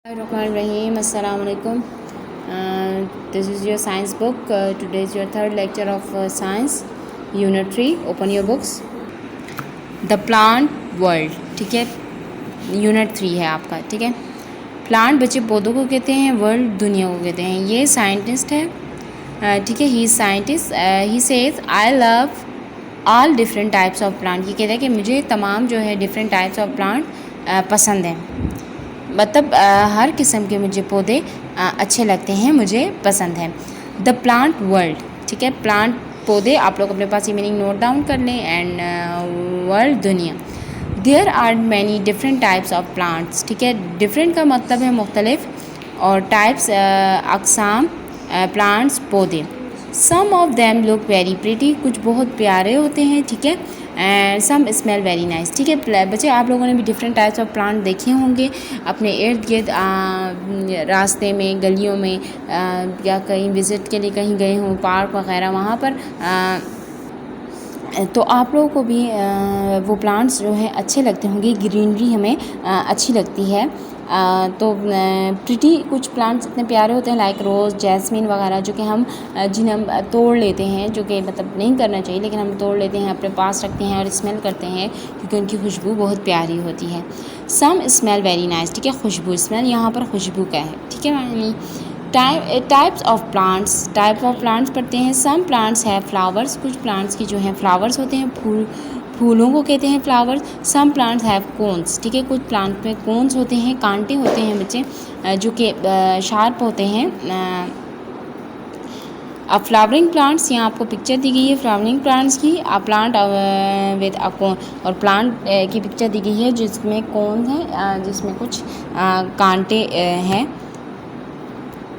Bismillahirrahmanirrahim. Assalamu alaikum. This is your science book. Today is your third lecture of science unit 3. Open your books. The plant world. ठीक है, unit 3 है आपका. ठीक है, plant बच्चे पौधों को कहते हैं, वर्ल्ड दुनिया को कहते हैं. ये साइंटिस्ट है. ठीक है, he scientist. He says I love all different types of plant. ये कहता है कि मुझे तमाम जो है डिफरेंट टाइप्स ऑफ प्लांट पसंद हैं. मतलब हर किस्म के मुझे पौधे अच्छे लगते हैं, मुझे पसंद है. The plant world. ठीक है, प्लांट पौधे आप लोग अपने पास ये मीनिंग नोट डाउन कर लें. एंड वर्ल्ड दुनिया. There are many different types of plants. ठीक है, डिफरेंट का मतलब है मुख्तलिफ, और टाइप्स अक़साम प्लांट्स पौधे. Some of them look very pretty. कुछ बहुत प्यारे होते हैं. ठीक है, and some smell very nice. ठीक है बच्चे, आप लोगों ने भी डिफरेंट टाइप्स ऑफ प्लांट देखे होंगे अपने इर्द गिर्द, रास्ते में, गलियों में, या कहीं विज़िट के लिए कहीं गए हों, पार्क वगैरह, वहाँ पर तो आप लोगों को भी वो प्लांट्स जो हैं अच्छे लगते होंगे. ग्रीनरी हमें अच्छी लगती है. तो प्रिटी कुछ प्लांट्स इतने प्यारे होते हैं, लाइक रोज़, जैस्मिन वगैरह, जो कि जिन्हें हम तोड़ लेते हैं, जो कि मतलब नहीं करना चाहिए, लेकिन हम तोड़ लेते हैं, अपने पास रखते हैं और स्मेल करते हैं क्योंकि उनकी खुशबू बहुत प्यारी होती है. सम स्मेल वेरी नाइस. ठीक है, खुशबू, स्मेल यहाँ पर खुशबू का है. ठीक है मानी. Types of plants. Type of plants पढ़ते हैं. सम प्लांट्स है फ्लावर्स. कुछ प्लांट्स की जो हैं फ्लावर्स होते हैं, फूलों को कहते हैं flowers. Some plants have cones. ठीक है, कुछ प्लांट में कोन्स होते हैं, कांटे होते हैं बच्चे, जो कि शार्प होते हैं. अब फ्लावरिंग प्लांट्स, यहाँ आपको पिक्चर दी गई है फ्लावरिंग प्लांट्स की. प्लांट विद अ कोन, और प्लांट की पिक्चर दी गई है जिसमें कोन है, जिसमें कुछ कांटे हैं.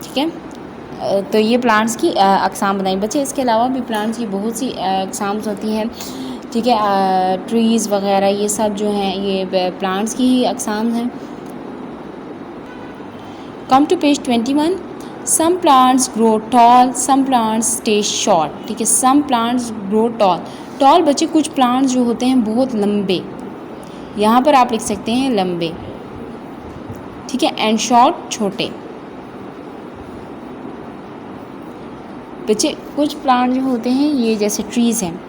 ठीक है, तो ये प्लांट्स की अक़साम बताई बच्चे. इसके अलावा भी प्लांट्स की बहुत सी अक़साम्स होती हैं. ठीक है, ट्रीज़ वगैरह ये सब जो हैं ये प्लांट्स की ही अक़साम हैं. Come to page 21. Some plants grow tall, some plants stay short. ठीक है, some plants grow tall. Tall बच्चे कुछ प्लांट्स जो होते हैं बहुत लंबे, यहाँ पर आप लिख सकते हैं लंबे. ठीक है, एंड शॉर्ट छोटे. बच्चे कुछ प्लांट जो होते हैं ये जैसे ट्रीज़ हैं,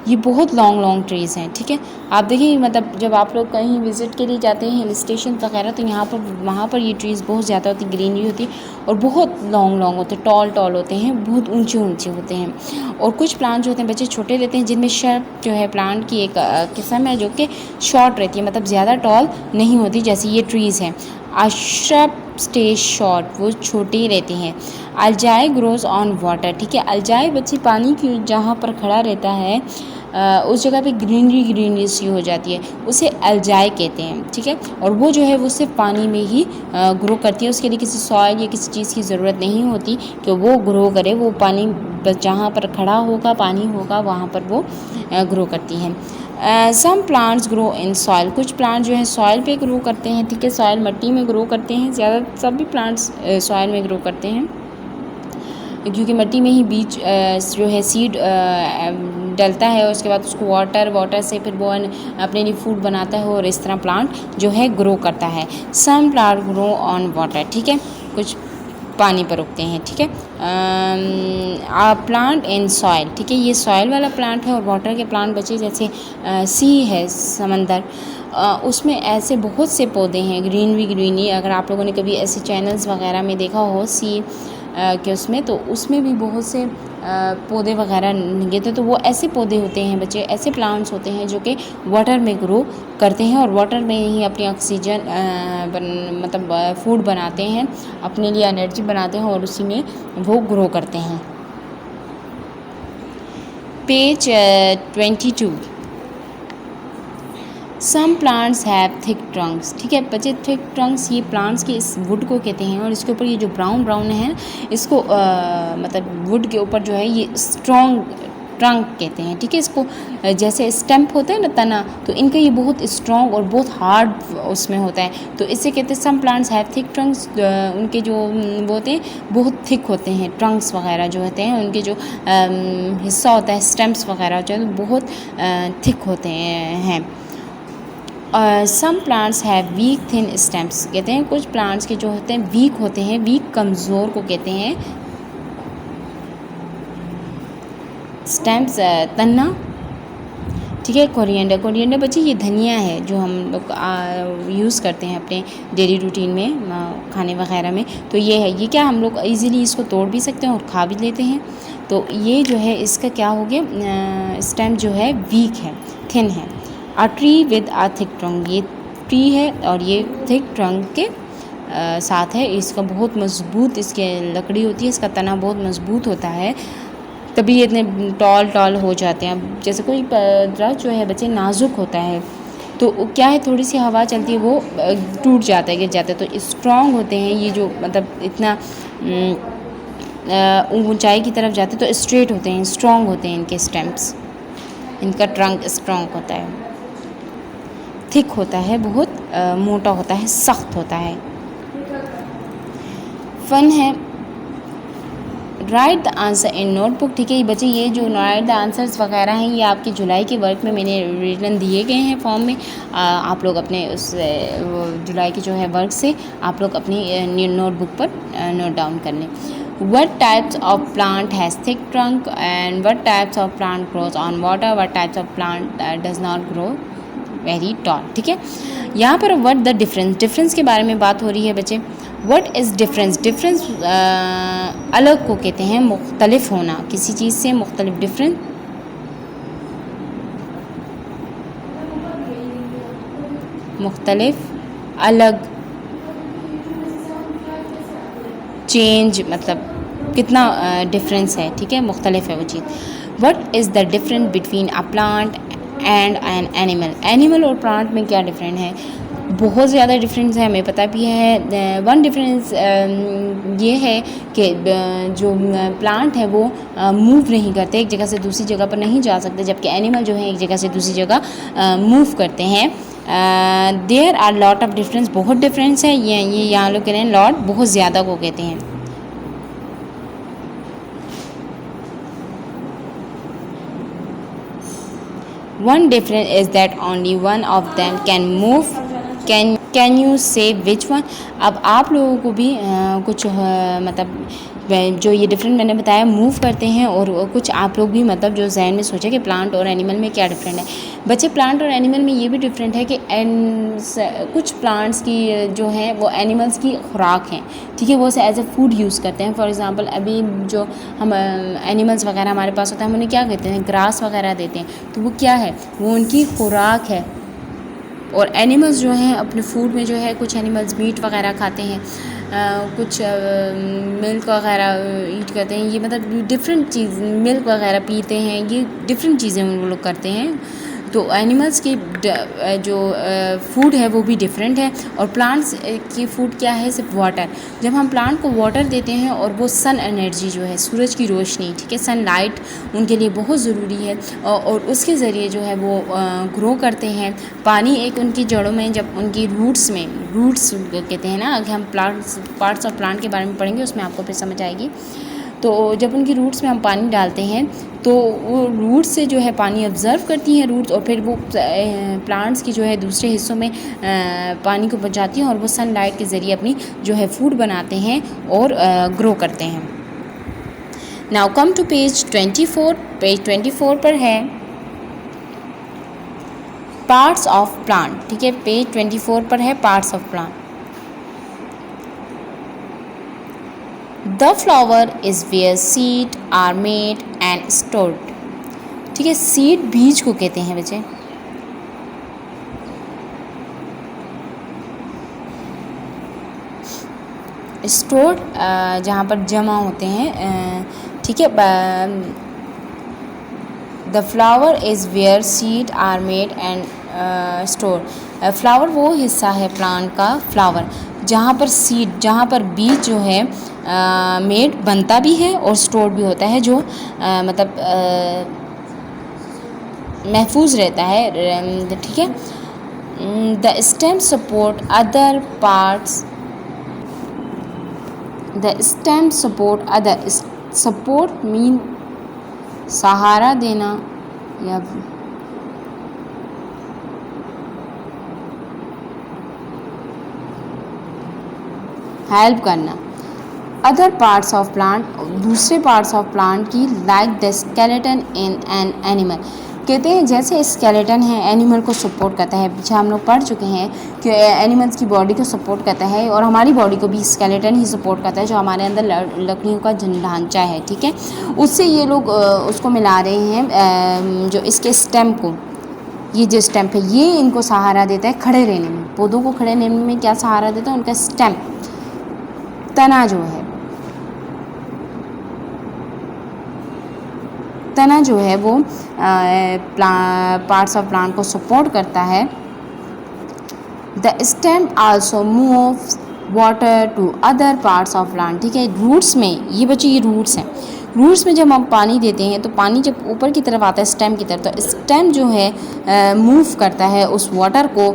ये बहुत लॉन्ग ट्रीज़ हैं. ठीक है, आप देखिए मतलब जब आप लोग कहीं विज़िट के लिए जाते हैं, हिल स्टेशन वगैरह, तो यहाँ पर वहाँ पर ये ट्रीज़ बहुत ज़्यादा होती, ग्रीनरी होती और बहुत लॉन्ग होते, टॉल होते हैं, बहुत ऊंचे होते हैं. और कुछ प्लांट जो होते हैं बच्चे छोटे रहते हैं, जिनमें शर्प जो है प्लांट की एक किस्म है जो कि शॉर्ट रहती है, मतलब ज़्यादा टॉल नहीं होती, जैसे ये ट्रीज़ हैं. अशरप स्टे शॉर्ट, वो छोटे ही रहते हैं. अलजाई ग्रोज ऑन वाटर. ठीक है, अलजाई बच्ची पानी की जहाँ पर खड़ा रहता है उस जगह पे ग्रीनरी सी हो जाती है, उसे अलजाई कहते हैं. ठीक है, और वो जो है वो सिर्फ पानी में ही ग्रो करती है. उसके लिए किसी सॉइल या किसी चीज़ की ज़रूरत नहीं होती कि वो ग्रो करे. वो पानी जहाँ पर खड़ा होगा, पानी होगा, वहाँ पर वो ग्रो करती हैं. Some plants grow in soil. कुछ प्लांट जो है सॉइल पे ग्रो करते हैं. ठीक है, सॉइल मट्टी में ग्रो करते हैं. ज़्यादा सभी प्लांट्स सॉइल में ग्रो करते हैं क्योंकि मिट्टी में ही बीज जो है सीड डलता है, और उसके बाद उसको वाटर से फिर वो अपने लिए फूड बनाता है, और इस तरह प्लांट जो है ग्रो करता है. Some plant grow on water. ठीक है, कुछ पानी पर उगते हैं. ठीक है, प्लांट इन सॉइल. ठीक है, ये सॉइल वाला प्लांट है. और वाटर के प्लांट बचे जैसे सी है, समंदर, उसमें ऐसे बहुत से पौधे हैं ग्रीनरी. अगर आप लोगों ने कभी ऐसे चैनल्स वगैरह में देखा हो सी कि उसमें भी बहुत से पौधे वगैरह निकलते, तो वो ऐसे पौधे होते हैं बच्चे, ऐसे प्लांट्स होते हैं जो कि वाटर में ग्रो करते हैं, और वाटर में ही अपनी ऑक्सीजन मतलब फूड बनाते हैं, अपने लिए एनर्जी बनाते हैं, और उसी में वो ग्रो करते हैं. Page 22. Some plants have thick trunks. ठीक है बच्चे, थिक ट्रंक्स ये प्लांट्स के इस वुड को कहते हैं, और इसके ऊपर ये जो ब्राउन है, इसको मतलब वुड के ऊपर जो है ये स्ट्रॉन्ग ट्रंक कहते हैं. ठीक है, इसको जैसे स्टैम्प होता है ना, तना, तो इनका ये बहुत स्ट्रॉन्ग और बहुत हार्ड उसमें होता है, तो इससे कहते हैं some plants have thick trunks. उनके जो वो होते हैं बहुत थिक होते हैं, ट्रंक्स वगैरह जो होते हैं, उनके जो हिस्सा होता है, स्टेम्स वगैरह जो है बहुत थिक होते हैं. Some plants have weak thin stems, कहते हैं कुछ प्लांट्स के जो होते हैं वीक होते हैं, वीक कमज़ोर को कहते हैं स्टेम्स, तन्ना। ठीक है। कोरिएंडर, कोरिएंडर बच्चे ये धनिया है जो हम लोग यूज़ करते हैं अपने डेली रूटीन में खाने वगैरह में। तो ये है, ये क्या हम लोग इजीली इसको तोड़ भी सकते हैं और खा भी लेते हैं। तो ये जो है इसका क्या हो गया, स्टेम जो है वीक है, थिन है। A tree with a thick trunk, ये ट्री है और ये थिक ट्रंक के साथ है। इसका बहुत मजबूत इसके लकड़ी होती है, इसका तना बहुत मजबूत होता है, तभी ये इतने टॉल हो जाते हैं। जैसे कोई दरख्त जो है बच्चे नाजुक होता है तो क्या है, थोड़ी सी हवा चलती है वो टूट जाता है, गिर जाता है। तो स्ट्रॉन्ग होते हैं ये जो, मतलब इतना ऊंचाई की तरफ जाते हैं तो स्ट्रेट होते हैं, स्ट्रॉन्ग होते हैं इनके स्टेम्स, इनका ट्रंक स्ट्रॉन्ग होता है, थिक होता है, बहुत मोटा होता है, सख्त होता है। फन है, right the answer in notebook. ठीक है बच्चे, ये जो राइट द आंसर्स वगैरह हैं ये आपके जुलाई के वर्क में मैंने रिटर्न दिए गए हैं फॉर्म में। आप लोग अपने उस जुलाई के जो है वर्क से आप लोग अपनी नोटबुक पर नोट डाउन कर लें। What types of plant has thick trunk and what types of plant grows on water? What types of plant does not grow very tall? ठीक है, यहाँ पर what the difference, डिफरेंस के बारे में बात हो रही है बच्चे। What is difference? डिफरेंस अलग को कहते हैं मुख्तलिफ होना, किसी चीज़ से मुख्तलिफ, डिफरेंस मुख्तलिफ, अलग, चेंज, मतलब कितना डिफरेंस है। ठीक है, मुख्तलिफ है वो चीज़। What is the difference between a plant and an animal? Animal और प्लांट में क्या डिफरेंट है? बहुत ज़्यादा डिफरेंस है, हमें पता भी है। वन डिफरेंस ये है कि जो प्लांट है वो मूव नहीं करते, एक जगह से दूसरी जगह पर नहीं जा सकते, जबकि एनिमल जो है एक जगह से दूसरी जगह मूव करते हैं। There are lot of difference, बहुत डिफरेंस है। ये यहाँ लोग कह रहे हैं लॉट, बहुत ज़्यादा को कहते हैं। One difference is that only one of them can move. Can you से विच वन? अब आप लोगों को भी कुछ मतलब जो ये डिफरेंट मैंने बताया, मूव करते हैं, और कुछ आप लोग भी मतलब जो जहन में सोचे कि प्लांट और एनिमल में क्या डिफरेंट है। बच्चे प्लांट और एनिमल में ये भी डिफरेंट है कि कुछ प्लांट्स की जो है वो एनिमल्स की खुराक हैं। ठीक है, वो उसे एज ए फूड यूज़ करते हैं। फॉर एग्जांपल अभी जो हम एनिमल्स वगैरह हमारे पास होता है, हम उन्हें क्या कहते हैं, ग्रास वगैरह देते हैं, तो वो क्या है, वो उनकी खुराक है। और एनिमल्स जो हैं अपने फूड में जो है, कुछ एनिमल्स मीट वगैरह खाते हैं, कुछ मिल्क वगैरह ईट करते हैं, ये मतलब डिफरेंट चीज़, मिल्क वगैरह पीते हैं, ये डिफरेंट चीज़ें वो लोग करते हैं। तो एनिमल्स की जो फूड है वो भी डिफरेंट है। और प्लांट्स की फूड क्या है, सिर्फ वाटर। जब हम प्लांट को वाटर देते हैं और वो सन एनर्जी जो है, सूरज की रोशनी, ठीक है, सनलाइट उनके लिए बहुत ज़रूरी है, और उसके ज़रिए जो है वो ग्रो करते हैं। पानी एक उनकी जड़ों में, जब उनकी रूट्स कहते हैं ना, अगर हम पार्ट्स ऑफ प्लांट के बारे में पढ़ेंगे उसमें आपको फिर समझ आएगी। तो जब उनकी रूट्स में हम पानी डालते हैं तो वो रूट्स से जो है पानी ऑब्ज़र्व करती हैं रूट्स, और फिर वो प्लांट्स की जो है दूसरे हिस्सों में पानी को पहुंचाती हैं, और वो सनलाइट के ज़रिए अपनी जो है फूड बनाते हैं और ग्रो करते हैं। Now come to page 24। Page 24 पर है पार्ट्स ऑफ प्लांट। ठीक है, पेज 24 पर है parts of plant. The flower is where seed are made and stored. ठीक है, सीड बीज को कहते हैं बच्चे। स्टोर्ड जहाँ पर जमा होते हैं। ठीक है, the flower is where seed are made and store. Flower वो हिस्सा है प्लांट का, फ्लावर जहाँ पर सीड, जहाँ पर बीज जो है मेड बनता भी है और स्टोर भी होता है, जो मतलब महफूज रहता है। ठीक है, the stem support other parts, the stem support other, support mean सहारा देना, या हेल्प करना। अदर पार्ट्स ऑफ प्लांट, दूसरे पार्ट्स ऑफ प्लांट की, like the skeleton in an animal, कहते हैं जैसे स्केलेटन है एनिमल को सपोर्ट करता है। पीछे हम लोग पढ़ चुके हैं कि एनिमल्स की बॉडी को सपोर्ट करता है और हमारी बॉडी को भी स्केलेटन ही सपोर्ट करता है, जो हमारे अंदर लकड़ियों का ढांचा है, ठीक है। उससे ये लोग उसको मिला रहे हैं, जो इसके स्टेम को, ये जो स्टेम है ये इनको सहारा देता है खड़े रहने में। पौधों को खड़े रहने में क्या सहारा देता है? उनका स्टेम, तना जो है, तना जो है वो पार्ट्स ऑफ प्लांट को सपोर्ट करता है। The stem also moves water to other parts of plant, ठीक है। रूट्स में, ये बच्चे ये रूट्स हैं, रूट्स में जब हम पानी देते हैं तो पानी जब ऊपर की तरफ आता है स्टेम की तरफ, तो स्टेम जो है मूव करता है उस वाटर को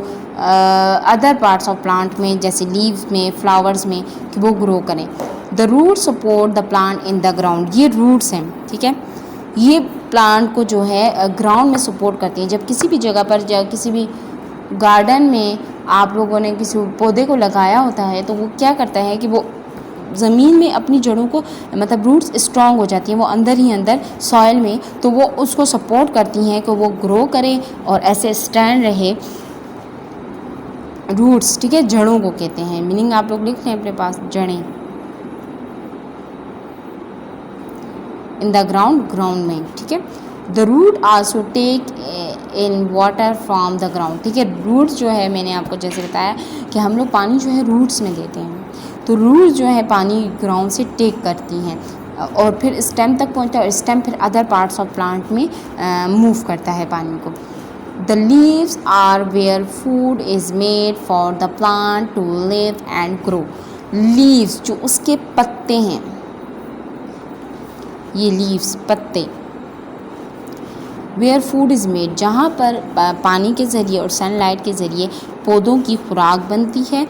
अदर पार्ट्स ऑफ प्लांट में, जैसे लीव्स में, फ्लावर्स में, कि वो ग्रो करें। The root support the plant in the ground, ये रूट्स हैं, ठीक है। ये प्लांट को जो है ग्राउंड में सपोर्ट करती हैं। जब किसी भी जगह पर, जब किसी भी गार्डन में आप लोगों ने किसी पौधे को लगाया होता है तो वो क्या करता है कि वो ज़मीन में अपनी जड़ों को, मतलब रूट्स स्ट्रांग हो जाती हैं, वो अंदर ही अंदर सॉइल में, तो वो उसको सपोर्ट करती हैं कि वो ग्रो करे और ऐसे स्टैंड रहे। रूट्स, ठीक है, जड़ों को कहते हैं। मीनिंग आप लोग लिख लें अपने पास, जड़ें इन द ग्राउंड, ग्राउंड में, ठीक है। The root also take in water from the ground, ठीक है। रूट्स जो है, मैंने आपको जैसे बताया कि हम लोग पानी जो है रूट्स में देते हैं, तो रूट्स जो है पानी ग्राउंड से टेक करती हैं और फिर स्टेम तक पहुंचता है और स्टेम फिर अदर पार्ट्स ऑफ प्लांट में मूव करता है पानी को। The leaves are where food is made for the plant to live and grow, leaves जो उसके पत्ते हैं, ये लीव्स, पत्ते, वेयर फूड इज़ मेड, जहाँ पर पानी के ज़रिए और सनलाइट के ज़रिए पौधों की खुराक बनती है।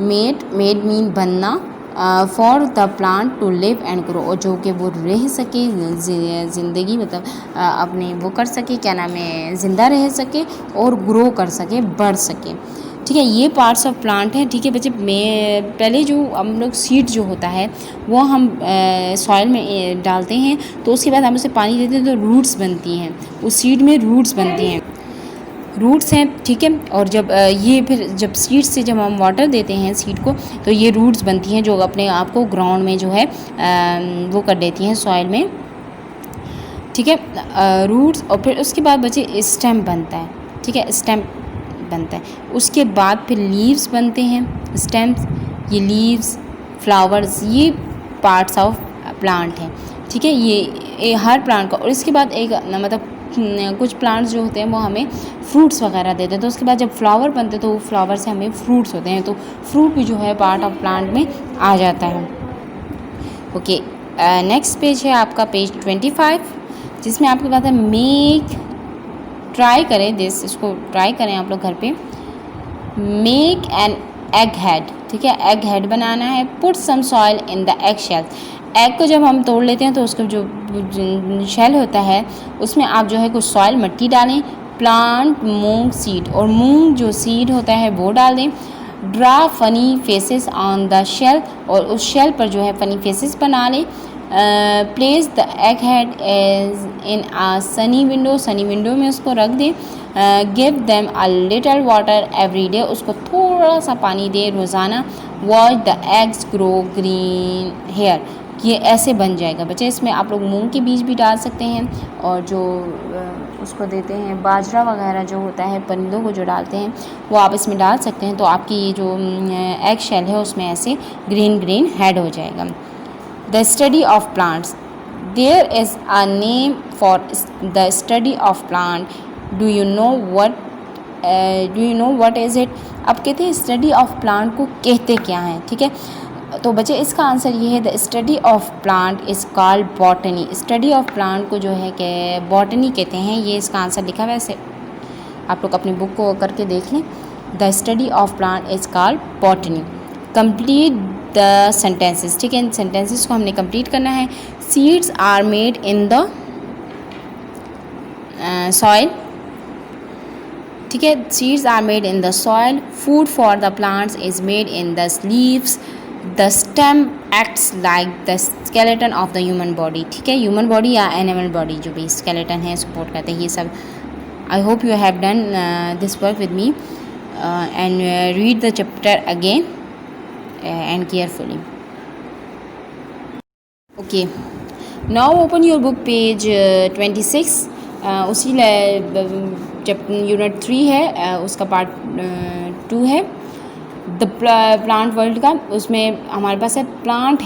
मेड, मेड मीन बनना, for the plant to live and grow, और जो कि वो रह सके, ज़िंदगी मतलब अपने वो कर सके, क्या नाम है, ज़िंदा रह सके और ग्रो कर सके, बढ़ सके, ठीक है। ये पार्ट्स ऑफ प्लांट हैं, ठीक है बच्चे। में पहले जो हम लोग सीड जो होता है वो हम सॉइल में डालते हैं, तो उसके बाद हम उसे पानी देते हैं तो रूट्स बनती हैं, उस सीड में रूट्स बनती हैं, रूट्स हैं, ठीक है। और जब ये फिर जब सीड से जब हम वाटर देते हैं सीड को, तो ये रूट्स बनती हैं जो अपने आप को ग्राउंड में जो है वो कर देती हैं, सॉइल में, ठीक है, रूट्स। और फिर उसके बाद बच्चे स्टेम बनता है, ठीक है, स्टेम बनता है। उसके बाद फिर लीव्स बनते हैं, स्टेम्स, ये लीव्स, फ्लावर्स, ये पार्ट्स ऑफ प्लांट हैं, ठीक है। ये हर प्लांट का। और इसके बाद एक मतलब कुछ प्लांट्स जो होते हैं वो हमें फ्रूट्स वगैरह देते हैं, तो उसके बाद जब फ्लावर बनते हैं तो वो फ्लावर से हमें फ्रूट्स होते हैं, तो फ्रूट भी जो है पार्ट ऑफ प्लांट में आ जाता है। ओके, नेक्स्ट पेज है आपका पेज 25, जिसमें आपके पास है मेक, ट्राई करें दिस, इसको ट्राई करें आप लोग घर पे। मेक एन एग हेड, ठीक है, एग हेड बनाना है। Put some soil in the egg shell, egg को जब हम तोड़ लेते हैं तो उसका जो शेल होता है उसमें आप जो है कुछ सॉइल, मिट्टी डालें। प्लांट मूंग सीड, और मूंग जो सीड होता है वो डाल दें। Draw funny faces on the shell, और उस शेल पर जो है फनी फेसेस बना लें। Place the egg head as in a sunny window, sunny window में उसको रख दें। Give them a little water every day, उसको थोड़ा सा पानी दे रोज़ाना। Watch the eggs grow green hair, ये ऐसे बन जाएगा बच्चे। इसमें आप लोग मूंग के बीज भी डाल सकते हैं, और जो उसको देते हैं बाजरा वगैरह जो होता है, परिंदों को जो डालते हैं वो आप इसमें डाल सकते हैं, तो आपकी ये जो एग शेल है उसमें ऐसे ग्रीन ग्रीन हेड हो जाएगा। The study of plants, there is a name for the study of plant, do you know what is it. अब कहते हैं स्टडी ऑफ प्लांट को कहते क्या हैं, ठीक है। तो बच्चे इसका आंसर ये है, the study of plant is called botany. Study of plant को जो है कि बॉटनी कहते हैं, ये इसका आंसर लिखा हुआ है, ऐसे आप लोग अपनी बुक को करके देख लें। The study of plant is called botany. Complete the sentences, ठीक है, इन सेंटेंसेस को हमने कंप्लीट करना है। Seeds are made in the soil, ठीक है, seeds are made in the soil. Food for the plants is made in the leaves. The stem acts like the skeleton of the human body, ठीक है, human body या animal body जो भी skeleton है support करते हैं ये सब. आई hope you have done this work with me and read the chapter again and carefully. Okay, now open your book page 26. उसी जब यूनिट 3 है उसका पार्ट 2 है द प्लांट वर्ल्ड का. उसमें हमारे पास है प्लांट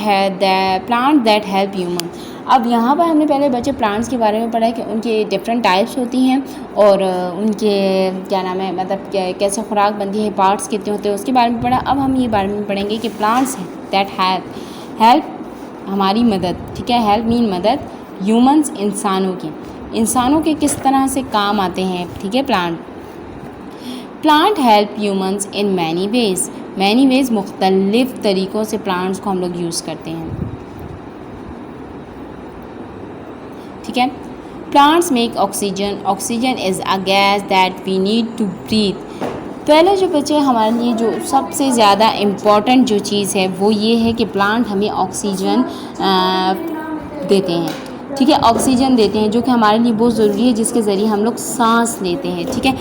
दैट हेल्प ह्यूमन. अब यहाँ पर हमने पहले बच्चे प्लांट्स के बारे में पढ़ा है कि उनके डिफरेंट टाइप्स होती हैं और उनके क्या नाम है मतलब कैसे खुराक बनती है, पार्ट्स कितने होते हैं, उसके बारे में पढ़ा. अब हम ये बारे में पढ़ेंगे कि प्लांट्स दैट हेल्प हमारी मदद, ठीक है, हेल्प मीन मदद, ह्यूमंस इंसानों के किस तरह से काम आते हैं, ठीक है. Plant help humans in many ways मुख्तलिफ तरीक़ों से प्लांट्स को हम लोग यूज़ करते हैं, ठीक है. Plants make oxygen is a gas that we need to breathe. पहले जो बच्चे हमारे लिए जो सबसे ज़्यादा इम्पॉर्टेंट जो चीज़ है वो ये है कि प्लांट हमें ऑक्सीजन देते हैं, ठीक है, ऑक्सीजन देते हैं जो कि हमारे लिए बहुत ज़रूरी है, जिसके ज़रिए हम लोग सांस लेते हैं, ठीक है.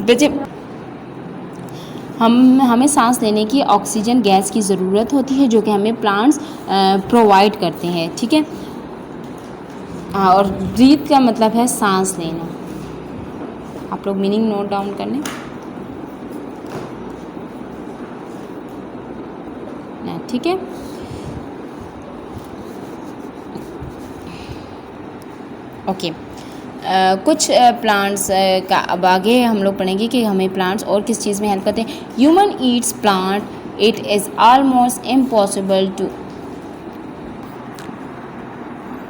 बच्चे हमें सांस लेने की ऑक्सीजन गैस की ज़रूरत होती है जो कि हमें प्लांट्स प्रोवाइड करते हैं, ठीक है. और ब्रीथ का मतलब है सांस लेना. आप लोग मीनिंग नोट डाउन कर लें, ठीक है. ओके, कुछ प्लांट्स का अब आगे हम लोग पढ़ेंगे कि हमें प्लांट्स और किस चीज़ में हेल्प करते हैं. Human eats plant, it is almost impossible to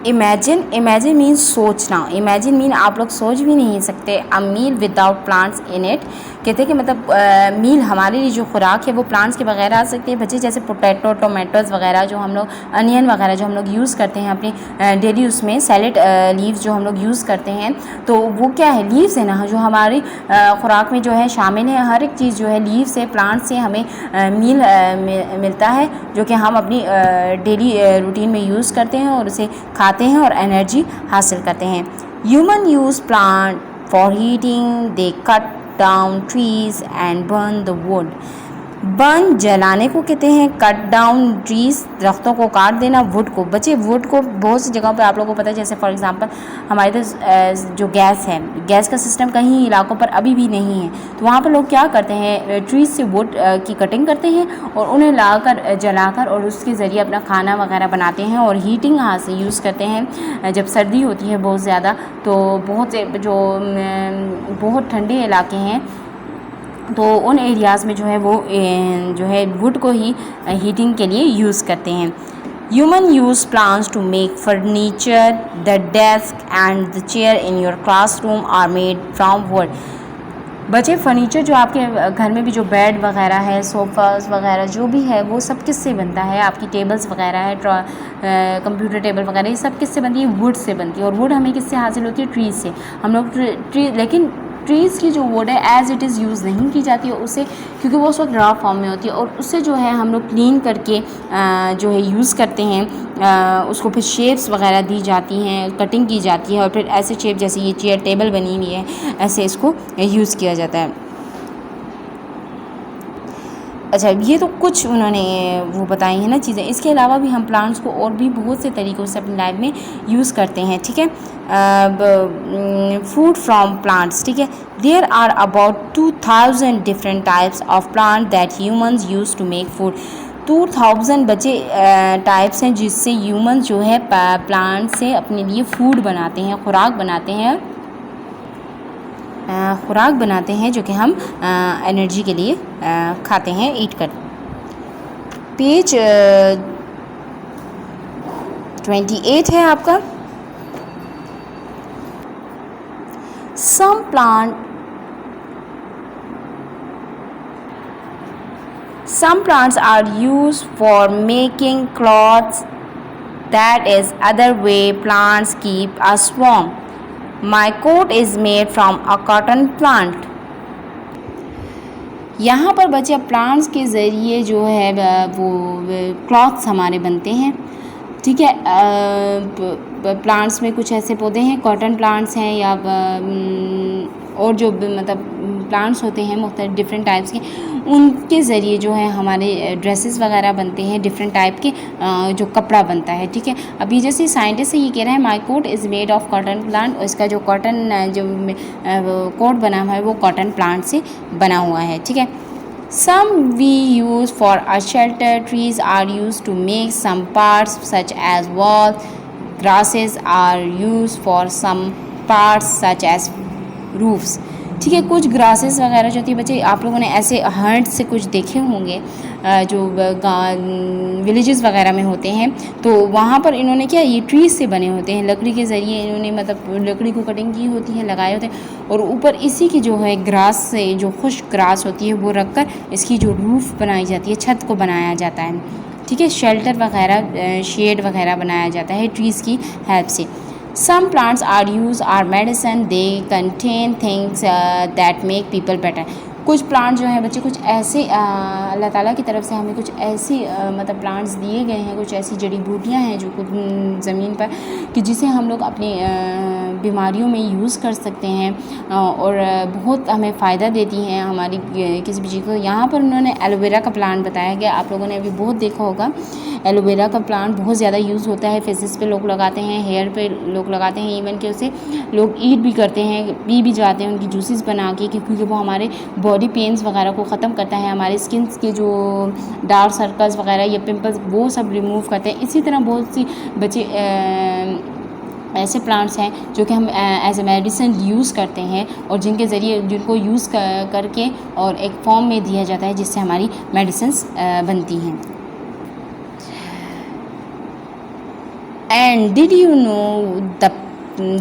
imagine mean सोचना. इमेजिन मीन आप लोग सोच भी नहीं सकते. A meal without plants in it, कहते हैं कि मतलब मील हमारे लिए जो खुराक है वो प्लांट्स के बगैर आ सकती है. बच्चे जैसे पोटैटो, टोमेटोज़ वगैरह जो हम लोग, अनियन वगैरह जो हम लोग यूज़ करते हैं अपनी डेली उसमें सैलेड लीव्स जो हम लोग यूज़ करते हैं तो वो क्या है, लीव्स है ना, जो हमारी खुराक में जो है शामिल है. हर एक चीज़ जो है लीव से, प्लांट से हमें मील मिलता है जो कि हम अपनी डेली रूटीन में यूज़ करते हैं और उसे खाते हैं और एनर्जी हासिल करते हैं. Human use plant for heating, they cut down trees and burn the wood. Burn जलाने को कहते हैं, कट डाउन ट्रीज दरख्तों को काट देना, वुड को. बच्चे वुड को बहुत सी जगहों पे आप लोगों को पता है, जैसे फॉर एग्जांपल हमारे पास जो गैस है, गैस का सिस्टम कहीं इलाकों पर अभी भी नहीं है तो वहाँ पर लोग क्या करते हैं, ट्रीज से वुड की कटिंग करते हैं और उन्हें लाकर जलाकर और उसके ज़रिए अपना खाना वगैरह बनाते हैं और हीटिंग हाथ से यूज़ करते हैं. जब सर्दी होती है बहुत ज़्यादा तो बहुत ठंडे इलाके हैं तो उन एरियाज़ में जो है वो जो है वुड को ही हीटिंग के लिए यूज़ करते हैं. Human use plants to make furniture, the desk and the chair in your classroom are made from wood. बच्चे फर्नीचर जो आपके घर में भी जो बेड वगैरह है, सोफ़ास वगैरह जो भी है वो सब किससे बनता है, आपकी टेबल्स वगैरह है, कंप्यूटर टेबल वगैरह, ये सब किससे बनती है, वुड से बनती है. और वुड हमें किससे हासिल होती है, ट्रीज से. हम लोग ट्री लेकिन ट्रीज़ की जो वुड है एज़ इट इज़ यूज़ नहीं की जाती है उसे, क्योंकि वो उस वक्त रॉ फॉर्म में होती है और उससे जो है हम लोग क्लीन करके जो है यूज़ करते हैं. उसको फिर शेप्स वगैरह दी जाती हैं, कटिंग की जाती है और फिर ऐसे शेप जैसे ये चेयर टेबल बनी हुई है ऐसे इसको यूज़ किया जाता है. अच्छा, ये तो कुछ उन्होंने वो बताई हैं ना चीज़ें. इसके अलावा भी हम प्लांट्स को और भी बहुत से तरीक़ों से अपनी लाइफ में यूज़ करते हैं, ठीक है. फूड फ्रॉम प्लांट्स, ठीक है. There are about 2000 different types of plant that humans use to make food. 2000 बच्चे टाइप्स हैं जिससे ह्यूमंस जो है प्लांट से अपने लिए फूड बनाते हैं, खुराक बनाते हैं जो कि हम एनर्जी के लिए खाते हैं, ईट कर. पेज 28 है आपका. Some plants are used for making clothes. That is other way plants keep us warm. My coat is made from a cotton plant. यहाँ पर बच्चे अब प्लांट्स के ज़रिए जो है वो क्लॉथ्स हमारे बनते हैं, ठीक है। प्लांट्स में कुछ ऐसे पौधे हैं, कॉटन प्लांट्स हैं या और जो मतलब प्लांट्स होते हैं मुख्तलिफ डिफरेंट टाइप्स के, उनके ज़रिए जो है हमारे ड्रेसेस वगैरह बनते हैं, डिफरेंट टाइप के जो कपड़ा बनता है, ठीक है। अभी जैसे साइंटिस्ट ये कह रहे हैं my coat is made of cotton plant, और इसका जो कॉटन जो कोट बना हुआ है वो कॉटन प्लांट से बना हुआ है, ठीक है। Some we use for a shelter. Trees are used to make some parts such as walls. Grasses are used for some parts such as roofs. ठीक है, कुछ ग्रासेस वगैरह जो होती है बच्चे, आप लोगों ने ऐसे हर्ट से कुछ देखे होंगे जो विलेजेस वगैरह में होते हैं, तो वहाँ पर इन्होंने क्या ये ट्रीज से बने होते हैं, लकड़ी के ज़रिए इन्होंने मतलब लकड़ी को कटिंग की होती है, लगाए होते हैं, और ऊपर इसी की जो है ग्रास से जो खुश्क ग्रास होती है वो रख कर इसकी जो रूफ़ बनाई जाती है, छत को बनाया जाता है, ठीक है। शेल्टर वगैरह शेड वगैरह बनाया जाता है ट्रीज़ की हेल्प से। Some plants are used are medicine. They contain things that make people better. कुछ प्लांट जो हैं बच्चे कुछ ऐसे अल्लाह ताला की तरफ से हमें कुछ ऐसी मतलब प्लांट्स दिए गए हैं, कुछ ऐसी जड़ी बूटियां हैं जो कुछ ज़मीन पर कि जिसे हम लोग अपनी बीमारियों में यूज़ कर सकते हैं और बहुत हमें फ़ायदा देती हैं हमारी किसी भी चीज़ को। यहाँ पर उन्होंने एलोवेरा का प्लांट बताया गया, आप लोगों ने अभी बहुत देखा होगा एलोवेरा का प्लांट बहुत ज़्यादा यूज़ होता है, फेसेस पे लोग लगाते हैं, हेयर पे लोग लगाते हैं, इवन कि उसे लोग ईट भी करते हैं, पी भी जाते हैं उनकी जूसेस बना के, क्योंकि वो हमारे बॉडी पेन्स वगैरह को ख़त्म करता है, हमारे स्किन के जो डार्क सर्कल्स वगैरह या पिंपल्स वो सब रिमूव करते हैं। इसी तरह बहुत सी बच्चे ऐसे प्लांट्स हैं जो कि हम एज ए मेडिसिन यूज़ करते हैं और जिनके ज़रिए जिनको यूज़ करके और एक फॉर्म में दिया जाता है जिससे हमारी मेडिसिन्स बनती हैं। And did you know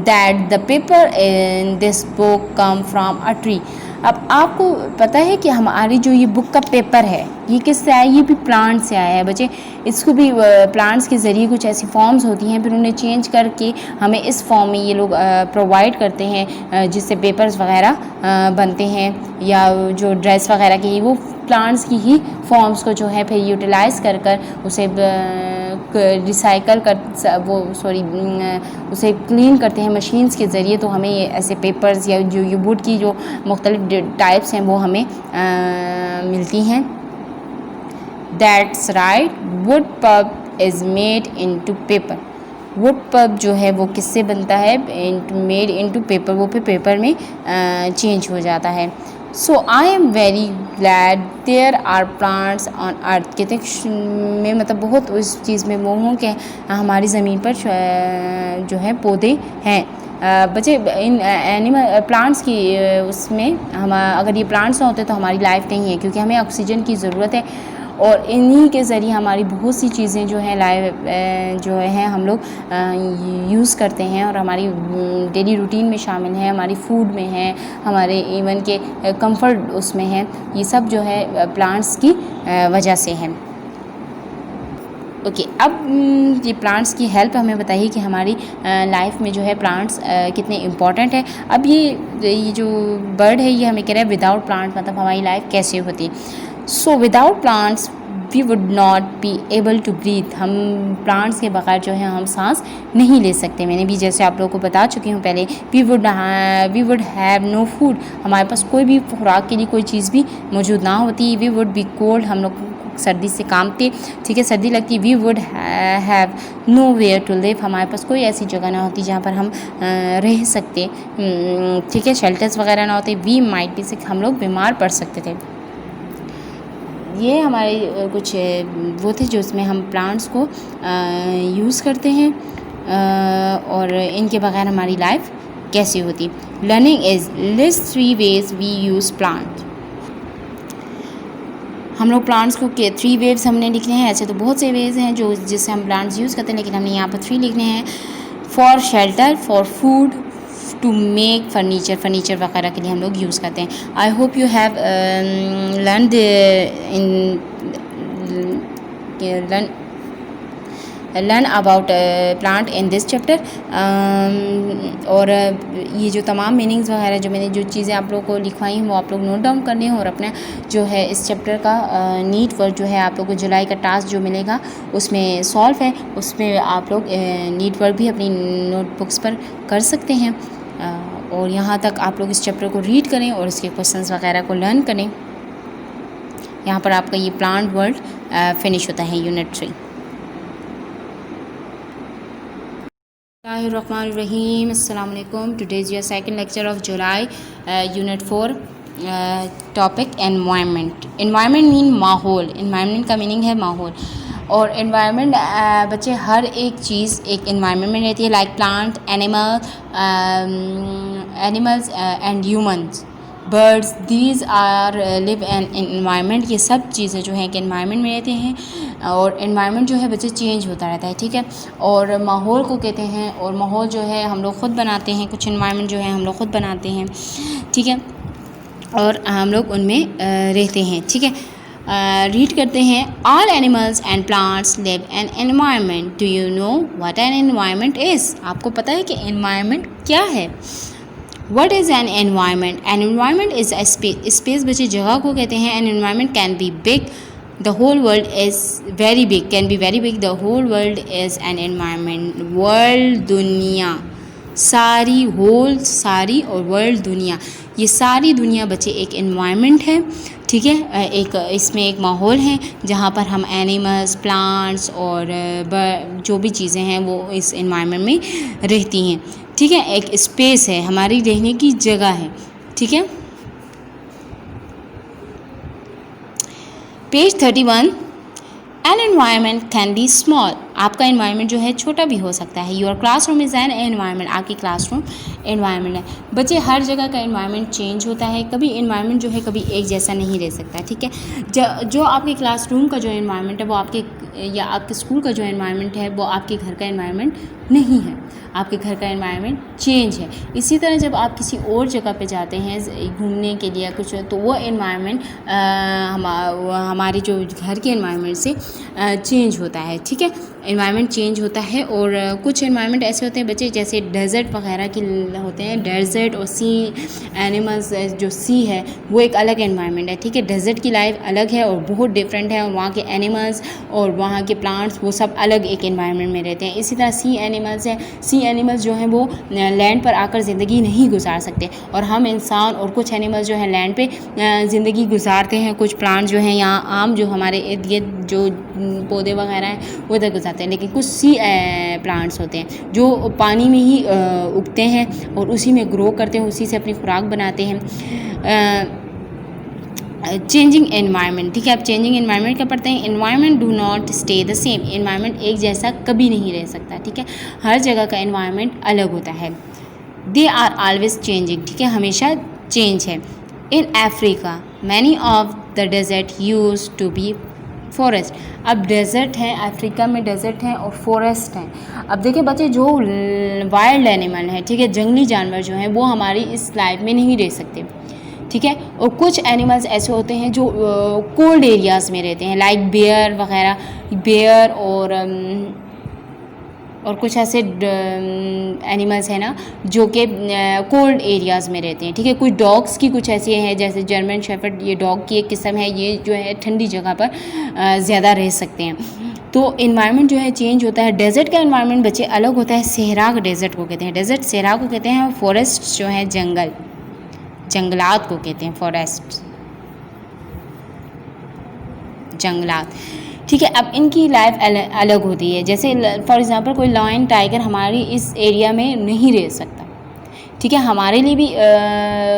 that the paper in this book come from a tree? अब आपको पता है कि हमारी जो ये बुक का पेपर है ये किससे आया? ये भी प्लांट से आया है बच्चे। इसको भी प्लांट्स के ज़रिए कुछ ऐसी फॉर्म्स होती हैं, फिर उन्हें चेंज करके हमें इस फॉर्म में ये लोग प्रोवाइड करते हैं जिससे पेपर्स वगैरह बनते हैं, या जो ड्रेस वगैरह की वो प्लांट्स की ही फॉर्म्स को जो है फिर यूटिलाइज़ कर कर उसे रिसाइकल कर उसे क्लीन करते हैं मशीन्स के ज़रिए, तो हमें ये ऐसे पेपर्स या जो ये वुड की जो मुख्तलिफ टाइप्स हैं वो हमें मिलती हैं। That's right, wood pulp is made into paper. Wood pulp जो है वो किससे बनता है? मेड इनटू पेपर, वो फिर पेपर में चेंज हो जाता है। So I am very glad there are plants on earth. कहते मैं मतलब बहुत उस चीज़ में वो हूँ कि हमारी ज़मीन पर जो है पौधे हैं। बच्चे इन एनिमल प्लांट्स की उसमें हम अगर ये प्लांट्स ना होते तो हमारी लाइफ नहीं है, क्योंकि हमें ऑक्सीजन की ज़रूरत है और इन्हीं के ज़रिए हमारी बहुत सी चीज़ें जो हैं लाइफ जो है हम लोग यूज़ करते हैं और हमारी डेली रूटीन में शामिल है, हमारी फूड में है, हमारे इवन के कंफर्ट उसमें है, ये सब जो है प्लांट्स की वजह से है। ओके, अब ये प्लांट्स की हेल्प हमें बताइए कि हमारी लाइफ में जो है प्लांट्स कितने इम्पॉर्टेंट है। अब ये जो बर्ड है ये हमें कह रहा है विदाउट प्लांट मतलब हमारी लाइफ कैसे होती। So without plants we would not be able to breathe. हम प्लांट्स के बगैर जो है हम सांस नहीं ले सकते। मैंने भी जैसे आप लोगों को बता चुकी हूँ पहले, we would have no food. हमारे पास कोई भी खुराक के लिए कोई चीज़ भी मौजूद ना होती। वी वुड बी कोल्ड, हम लोग सर्दी से काम थे, ठीक है, सर्दी लगती। We would have nowhere to live. हमारे पास कोई ऐसी जगह ना होती जहाँ पर हम रह सकते, ठीक है, शेल्टर्स वगैरह ना होते। वी माइट बी सिक, हम लोग बीमार पड़ सकते थे। ये हमारे कुछ वो थे जो इसमें हम प्लांट्स को यूज़ करते हैं और इनके बगैर हमारी लाइफ कैसी होती। Learning is list 3 ways we use plant. हम लोग प्लांट्स को के 3 ways हमने लिखने हैं। ऐसे तो बहुत से वेज हैं जो जिससे हम प्लांट्स यूज़ करते हैं, लेकिन हमने यहाँ पर 3 लिखने हैं। For shelter, for food, to make furniture वगैरह के लिए हम लोग यूज़ करते हैं। I hope you have learn about plant in this chapter. और ये जो तमाम मीनिंग्स वगैरह जो मैंने जो चीज़ें आप लोगों को लिखवाई हैं वो आप लोग नोट डाउन करनी है और अपना जो है इस चैप्टर का नीट वर्क जो है आप लोग को जुलाई का टास्क जो मिलेगा उसमें सॉल्व है, उसमें आप लोग नीट वर्क भी अपनी नोटबुक्स पर कर सकते हैं। और यहाँ तक आप लोग इस चैप्टर को रीड करें और इसके क्वेश्चंस वगैरह को लर्न करें। यहाँ पर आपका ये प्लांट वर्ल्ड फिनिश होता है unit 3। Bismillahirrahmanirrahim. Assalamu alaikum. Today is your second lecture of July, Unit 4. Topic environment. Environment mean माहौल। एनवायरनमेंट का मीनिंग है माहौल। और एनवायरनमेंट बच्चे हर एक चीज़ एक एनवायरनमेंट में रहती है, like plant, animals and humans, birds, these are live an environment. ये सब चीज़ें जो हैं कि एनवायरनमेंट में रहते हैं। और एनवायरनमेंट जो है बच्चे चेंज होता रहता है, ठीक है। और माहौल को कहते हैं, और माहौल जो है हम लोग ख़ुद बनाते हैं, कुछ एनवायरनमेंट जो है हम लोग ख़ुद बनाते हैं, ठीक है, और हम लोग उनमें रहते हैं, ठीक है। रीड करते हैं। All animals and plants live in environment. Do you know what an environment is? आपको पता है कि एनवायरनमेंट क्या है? What is an environment? An environment is a space. Space बच्चे जगह को कहते हैं। An environment can be big. The whole world is very big. Can be very big. The whole world is an environment. World दुनिया, सारी, whole सारी, और world दुनिया, ये सारी दुनिया बच्चे एक environment है, ठीक है। एक इसमें एक माहौल है जहाँ पर हम एनिमल्स, प्लांट्स और जो भी चीज़ें हैं वो इस environment में रहती हैं, ठीक है। एक स्पेस है, हमारी रहने की जगह है, ठीक है। Page 31। An environment can be small. आपका एनवायरनमेंट जो है छोटा भी हो सकता है। Your classroom is an environment. आपकी क्लासरूम एनवायरनमेंट है। बच्चे हर जगह का एनवायरनमेंट चेंज होता है, कभी एनवायरनमेंट जो है कभी एक जैसा नहीं रह सकता, ठीक है। जो आपके क्लासरूम का जो एनवायरनमेंट है वो आपके या आपके स्कूल का जो एनवायरनमेंट है वो आपके घर का एनवायरनमेंट नहीं है, आपके घर का एनवायरनमेंट चेंज है। इसी तरह जब आप किसी और जगह पे जाते हैं घूमने के लिए कुछ, तो वो एनवायरनमेंट हमारे जो घर के एनवायरनमेंट से चेंज होता है, ठीक है। एनवायरनमेंट चेंज होता है। और कुछ एनवायरनमेंट ऐसे होते हैं बच्चे जैसे डेजर्ट वगैरह के होते हैं। डेजर्ट और सी एनिमल्स, जो सी है वो एक अलग एनवायरनमेंट है, ठीक है। डेजर्ट की लाइफ अलग है और बहुत डिफरेंट है, और वहाँ के एनिमल्स और वहाँ के प्लांट्स वो सब अलग एक एनवायरनमेंट में रहते हैं। इसी तरह सी एनिमल्स है, सी एनिमल्स जो हैं वो लैंड पर आकर ज़िंदगी नहीं गुजार सकते, और हम इंसान और कुछ एनिमल्स जो हैं लैंड पे ज़िंदगी गुजारते हैं। कुछ प्लांट जो हैं यहाँ आम जो हमारे इर्द गिर्द जो पौधे वगैरह हैं वो इधर गुजारते हैं, लेकिन कुछ सी प्लांट्स होते हैं जो पानी में ही उगते हैं और उसी में ग्रो करते हैं, उसी से अपनी खुराक बनाते हैं। चेंजिंग एनवायरनमेंट, ठीक है। आप चेंजिंग एनवायरनमेंट क्या पढ़ते हैं? Environment do not stay the same. Environment एक जैसा कभी नहीं रह सकता, ठीक है। हर जगह का एनवायरनमेंट अलग होता है। दे आर ऑलवेज चेंजिंग, ठीक है, हमेशा चेंज है। In Africa many of the desert use to be forest. अब डेजर्ट है, अफ्रीका में डेजर्ट हैं और फॉरेस्ट हैं। अब देखिए बच्चे, जो वाइल्ड एनिमल हैं, ठीक है, जंगली जानवर जो हैं वो हमारी इस लाइफ में नहीं रह सकते, ठीक है। और कुछ एनिमल्स ऐसे होते हैं जो कोल्ड एरियाज़ में रहते हैं, लाइक बेयर वगैरह, बेयर और कुछ ऐसे एनिमल्स हैं ना जो कि कोल्ड एरियाज़ में रहते हैं, ठीक है। कुछ डॉग्स की कुछ ऐसी हैं जैसे जर्मन शेफर्ड, ये डॉग की एक किस्म है, ये जो है ठंडी जगह पर ज़्यादा रह सकते हैं। तो इन्वायरमेंट जो है चेंज होता है। डेजर्ट का इन्वायरमेंट बच्चे अलग होता है। सहरा डेजर्ट को कहते हैं, डेजर्ट सहरा को कहते हैं। फॉरेस्ट जो है जंगल, जंगलात को कहते हैं, फॉरेस्ट, जंगलात, ठीक है। अब इनकी लाइफ अलग होती है। जैसे फॉर एग्ज़ाम्पल कोई लायन, टाइगर हमारी इस एरिया में नहीं रह सकता, ठीक है। हमारे लिए भी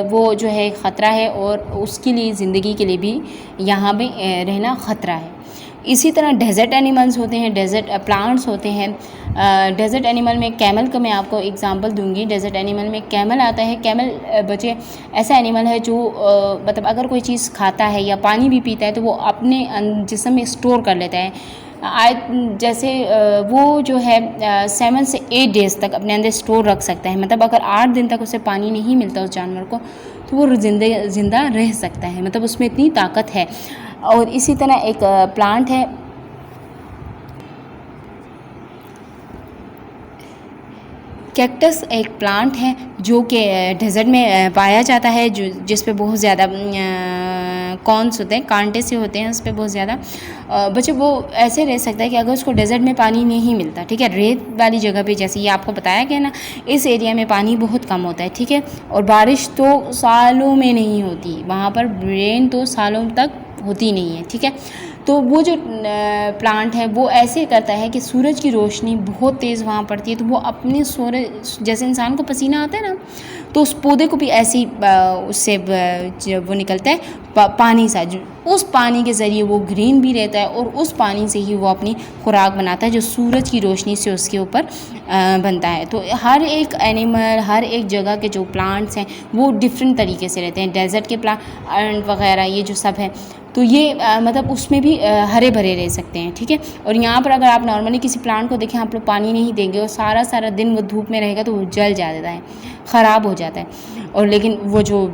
वो जो है ख़तरा है और उसके लिए ज़िंदगी के लिए भी यहाँ पे रहना ख़तरा है। इसी तरह डेजर्ट एनिमल्स होते हैं, डेजर्ट प्लांट्स होते हैं। डेजर्ट एनिमल में कैमल का मैं आपको एग्जांपल दूंगी। डेजर्ट एनिमल में कैमल आता है। कैमल बच्चे ऐसा एनिमल है जो मतलब अगर कोई चीज़ खाता है या पानी भी पीता है तो वो अपने जिस्म में स्टोर कर लेता है। जैसे वो जो है 7 से 8 डेज़ तक अपने अंदर स्टोर रख सकता है। मतलब अगर 8 दिन तक उसे पानी नहीं मिलता उस जानवर को तो वो ज़िंदा रह सकता है, मतलब उसमें इतनी ताकत है। और इसी तरह एक प्लांट है, कैक्टस एक प्लांट है जो कि डेजर्ट में पाया जाता है, जो जिस पे बहुत ज़्यादा कॉर्न्स होते हैं, कांटे से होते हैं उस पर बहुत ज़्यादा। बच्चे वो ऐसे रह सकता है कि अगर उसको डेजर्ट में पानी नहीं मिलता, ठीक है, रेत वाली जगह पे, जैसे ये आपको बताया गया ना, इस एरिया में पानी बहुत कम होता है, ठीक है, और बारिश तो सालों में नहीं होती, वहाँ पर रेन तो सालों तक होती नहीं है, ठीक है। तो वो जो प्लांट है वो ऐसे करता है कि सूरज की रोशनी बहुत तेज़ वहाँ पड़ती है, तो वो अपने सूरज, जैसे इंसान को पसीना आता है ना, तो उस पौधे को भी ऐसी उससे वो निकलता है पानी सा, जो उस पानी के ज़रिए वो ग्रीन भी रहता है, और उस पानी से ही वो अपनी खुराक बनाता है जो सूरज की रोशनी से उसके ऊपर बनता है। तो हर एक एनिमल, हर एक जगह के जो प्लांट्स हैं वो डिफरेंट तरीके से रहते हैं। डेजर्ट के प्लांट वगैरह ये जो सब है, तो ये मतलब उसमें भी हरे भरे रह सकते हैं, ठीक है। और यहाँ पर अगर आप नॉर्मली किसी प्लांट को देखें, आप लोग पानी नहीं देंगे और सारा सारा दिन वो धूप में रहेगा तो वो जल जाता है, ख़राब हो जाता है। और लेकिन वो जो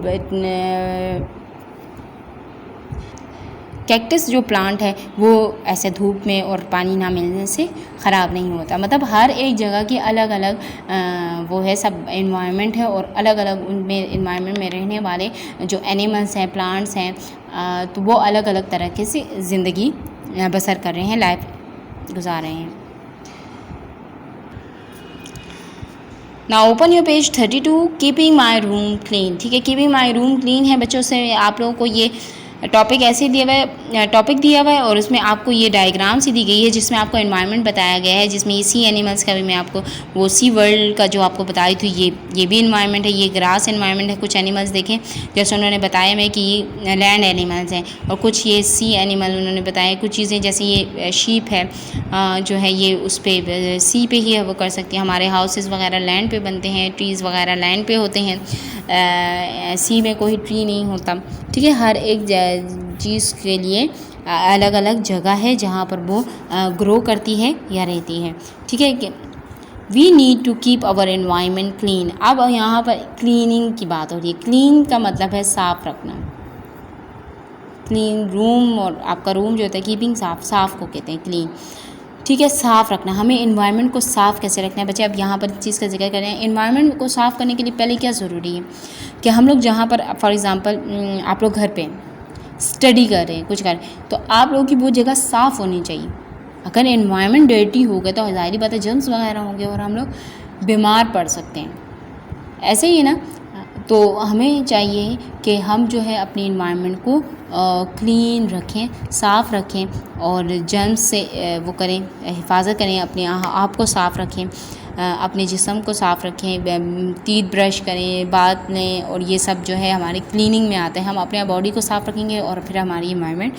कैक्टस जो प्लांट है वो ऐसे धूप में और पानी ना मिलने से ख़राब नहीं होता। मतलब हर एक जगह की अलग अलग वो है, सब इन्वायरमेंट है, और अलग अलग उनमें इन्वायरमेंट में रहने वाले जो एनिमल्स हैं, प्लांट्स हैं, तो वो अलग अलग तरीके से ज़िंदगी बसर कर रहे हैं, लाइफ गुजार रहे हैं। ना open your page 32, keeping my room clean, ठीक है। कीपिंग माई रूम क्लीन है बच्चों से आप लोगों को ये टॉपिक ऐसे दिया हुआ है, टॉपिक दिया हुआ है, और उसमें आपको ये डायग्राम सी दी गई है जिसमें आपको एनवायरनमेंट बताया गया है, जिसमें ये सी एनिमल्स का भी मैं आपको वो सी वर्ल्ड का जो आपको बताई थी, ये भी एनवायरनमेंट है, ये ग्रास एनवायरनमेंट है। कुछ एनिमल्स देखें जैसे उन्होंने बताया मैं कि ये लैंड एनिमल्स हैं, और कुछ ये सी एनिमल उन्होंने बताया। कुछ चीज़ें जैसे ये शीप है जो है ये उस पर सी पे ही वो कर सकती है। हमारे हाउसेस वगैरह लैंड पे बनते हैं, ट्रीज़ वगैरह लैंड पे होते हैं, सी में कोई ट्री नहीं होता, ठीक है। हर एक चीज़ के लिए अलग अलग जगह है जहाँ पर वो ग्रो करती है या रहती है, ठीक है। कि we need to keep our environment clean. अब यहाँ पर क्लीनिंग की बात हो रही है। क्लीन का मतलब है साफ़ रखना, क्लीन रूम, और आपका रूम जो होता है कीपिंग साफ़ को कहते हैं क्लीन, ठीक है। साफ़ रखना, हमें इन्वायरमेंट को साफ़ कैसे रखना है बच्चे। अब यहाँ पर चीज़ का जिक्र करें, इन्वायरमेंट को साफ़ करने के लिए पहले क्या ज़रूरी है कि हम लोग जहाँ पर फॉर एग्ज़ाम्पल आप लोग घर पे स्टडी कर रहे हैं, कुछ कर रहे हैं, तो आप लोगों की वो जगह साफ़ होनी चाहिए। अगर इन्वायरमेंट डर्टी हो गया तो ज़ाहिर बात है जर्म्स वगैरह होंगे और हम लोग बीमार पड़ सकते हैं, ऐसे ही ना। तो हमें चाहिए कि हम जो है अपनी इन्वायरमेंट को क्लीन रखें, साफ़ रखें, और जर्म्स से वो करें, हिफाजत करें, अपने आप को साफ़ रखें, अपने जिस्म को साफ़ रखें, टीथ ब्रश करें, बात लें, और ये सब जो है हमारी क्लीनिंग में आता है। हम अपने बॉडी को साफ़ रखेंगे और फिर हमारी इन्वायरमेंट,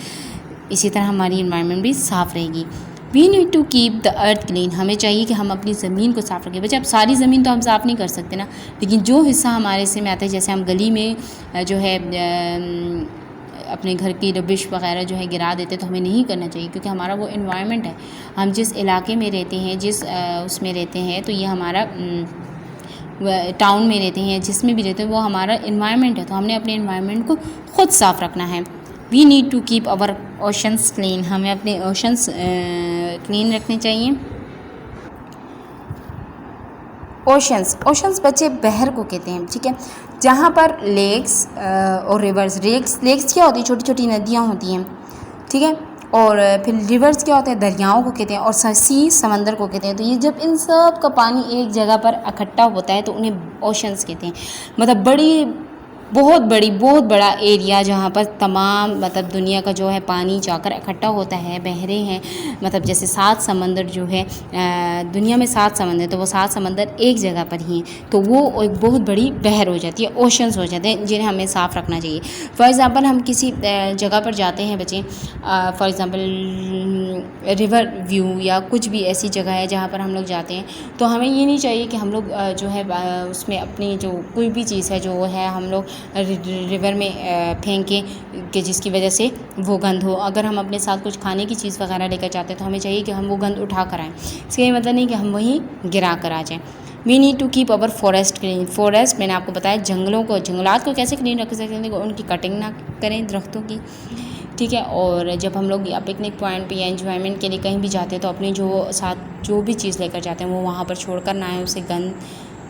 इसी तरह हमारी इन्वायरमेंट भी साफ़ रहेगी। We need to keep the earth clean, हमें चाहिए कि हम अपनी ज़मीन को साफ़ रखें। बच्चे अब सारी ज़मीन तो हम साफ़ नहीं कर सकते ना, लेकिन जो हिस्सा हमारे हिस्से में आता है, जैसे हम गली में जो है अपने घर की रबिश वगैरह जो है गिरा देते, तो हमें नहीं करना चाहिए, क्योंकि हमारा वो इन्वायरमेंट है। हम जिस इलाके में रहते हैं, जिस उसमें रहते हैं, तो ये हमारा टाउन में रहते हैं, जिसमें भी रहते हैं, वो हमारा इन्वायरमेंट है। तो हमने अपने इन्वायरमेंट को ख़ुद साफ़ रखना है। We need to keep our oceans clean, हमें अपने ओशंस क्लीन रखने चाहिए। ओशंस बच्चे बहर को कहते हैं, ठीक है, जहाँ पर लेक्स और रिवर्स, लेक्स क्या होती है, छोटी छोटी नदियाँ होती हैं, ठीक है, और फिर रिवर्स क्या होते हैं, दरियाओं को कहते हैं, और सी समंदर को कहते हैं। तो ये जब इन सब का पानी एक जगह पर इकट्ठा होता है तो उन्हें ओशंस कहते हैं। मतलब बहुत बड़ा एरिया जहाँ पर तमाम मतलब दुनिया का जो है पानी जाकर इकट्ठा होता है, बहरे हैं। मतलब जैसे 7 समंदर जो है दुनिया में 7 समंदर, तो वो 7 समंदर एक जगह पर ही हैं, तो वो एक बहुत बड़ी बहर हो जाती है, ओशंस हो जाते हैं, जिन्हें हमें साफ़ रखना चाहिए। फॉर एग्ज़ाम्पल हम किसी जगह पर जाते हैं बच्चे, फॉर एग्ज़ाम्पल रिवर व्यू या कुछ भी ऐसी जगह है जहाँ पर हम लोग जाते हैं, तो हमें ये नहीं चाहिए कि हम लोग जो है उसमें अपनी जो कोई भी चीज़ है जो है हम लोग रिवर में फेंकें कि जिसकी वजह से वो गंद हो। अगर हम अपने साथ कुछ खाने की चीज़ वगैरह लेकर जाते हैं तो हमें चाहिए कि हम वो गंद उठा कर आएँ, इसका ये मतलब नहीं कि हम वहीं गिरा कर आ जाएँ। We need to keep our forest clean. Forest मैंने आपको बताया जंगलात को कैसे क्लीन रख सकते हैं, उनकी कटिंग ना करें दरख्तों की, ठीक है। और जब हम लोग या पिकनिक पॉइंट पे या एंजॉयमेंट के लिए कहीं भी जाते हैं तो अपनी जो साथ जो भी चीज़ लेकर जाते हैं वो वहाँ पर छोड़ कर ना आए, उसे गंद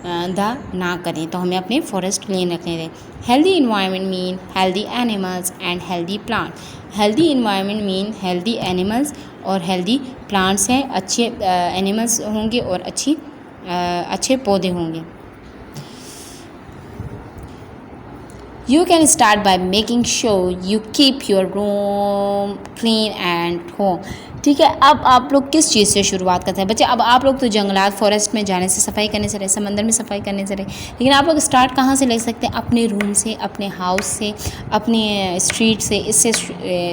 ना करें, तो हमें अपने फॉरेस्ट क्लीन रखने दें। Healthy environment mean healthy animals and healthy plant. Healthy environment mean healthy animals और हेल्दी प्लांट्स हैं, अच्छे एनिमल्स होंगे और अच्छे पौधे होंगे। You can start by making sure you keep your room clean and home। ठीक है, अब आप लोग किस चीज़ से शुरुआत करते हैं बच्चे? अब आप लोग तो जंगलात फॉरेस्ट में जाने से, सफाई करने से रहे, समंदर में सफाई करने से रहे, लेकिन आप लोग स्टार्ट कहाँ से ले सकते हैं? अपने रूम से, अपने हाउस से, अपने स्ट्रीट से, इससे